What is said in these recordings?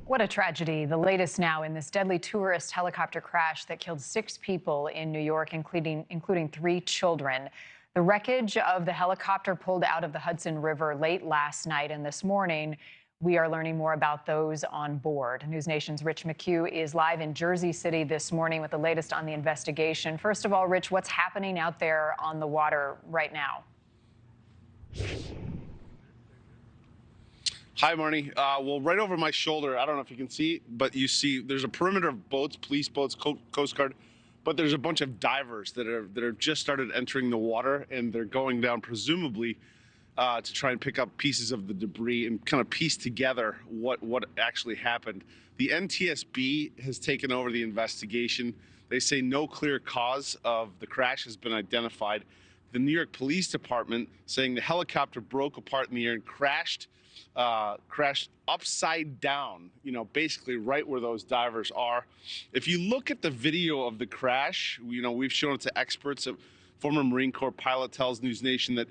What a tragedy. The latest now in this deadly tourist helicopter crash that killed 6 people in New York, including 3 children. The wreckage of the helicopter pulled out of the Hudson River late last night, and this morning we are learning more about those on board. NewsNation's Rich McHugh is live in Jersey City this morning with the latest on the investigation. First of all, Rich, what's happening out there on the water right now? Hi, Marni. Well, right over my shoulder, I don't know if you can see, but you see there's a perimeter of boats, police boats, Coast Guard, but there's a bunch of divers that are just started entering the water, and they're going down presumably to try and pick up pieces of the debris and kind of piece together what actually happened. The NTSB has taken over the investigation. They say no clear cause of the crash has been identified. The New York Police Department saying the helicopter broke apart in the air and crashed upside down, basically right where those divers are. If you look at the video of the crash, we've shown it to experts. A former Marine Corps pilot tells NewsNation that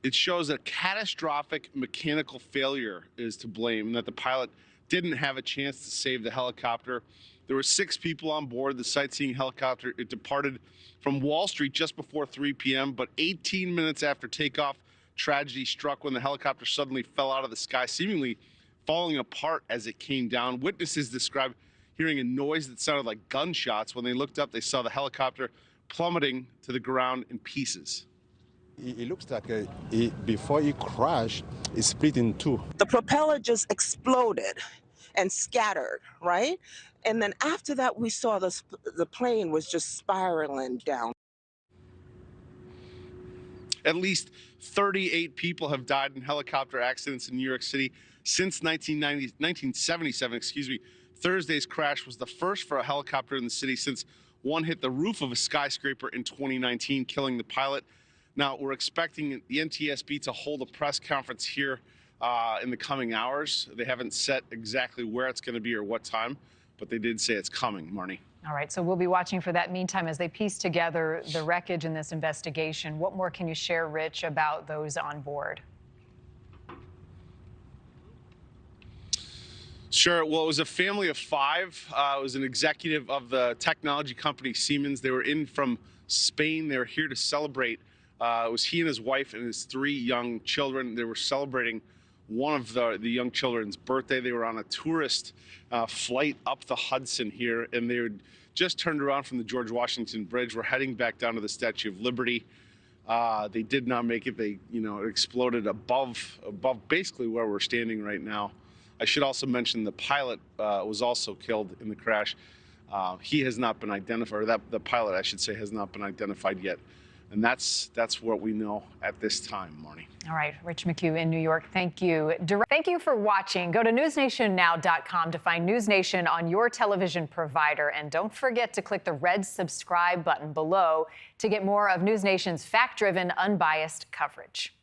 it shows a catastrophic mechanical failure is to blame, and that the pilot didn't have a chance to save the helicopter. There were 6 people on board the sightseeing helicopter. It departed from Wall Street just before 3 p.m., but 18 minutes after takeoff, tragedy struck when the helicopter suddenly fell out of the sky, seemingly falling apart as it came down. Witnesses described hearing a noise that sounded like gunshots. When they looked up, they saw the helicopter plummeting to the ground in pieces. It looks like before it crashed, it split in 2. The propeller just exploded and scattered, right? And then after that, we saw the plane was just spiraling down. At least 38 people have died in helicopter accidents in New York City since 1977. Thursday's crash was the first for a helicopter in the city since one hit the roof of a skyscraper in 2019, killing the pilot. Now, we're expecting the NTSB to hold a press conference here in the coming hours. They haven't set exactly where it's going to be or what time, but they did say it's coming, Marni. All right, so we'll be watching for that. Meantime, as they piece together the wreckage in this investigation, what more can you share, Rich, about those on board? Sure. Well, it was a family of 5. It was an executive of the technology company Siemens. They were in from Spain. They were here to celebrate. It was he and his wife and his 3 young children. They were celebrating one of the young children's birthday. They were on a tourist flight up the Hudson here, and they had just turned around from the George Washington Bridge. We're heading back down to the Statue of Liberty. They did not make it. They, it exploded above basically where we're standing right now. I should also mention the pilot was also killed in the crash. He has not been identified, or the pilot, I should say, has not been identified yet. And that's what we know at this time, Marni. All right, Rich McHugh in New York, thank you. Thank you for watching. Go to newsnationnow.com to find NewsNation on your television provider. And don't forget to click the red subscribe button below to get more of NewsNation's fact-driven, unbiased coverage.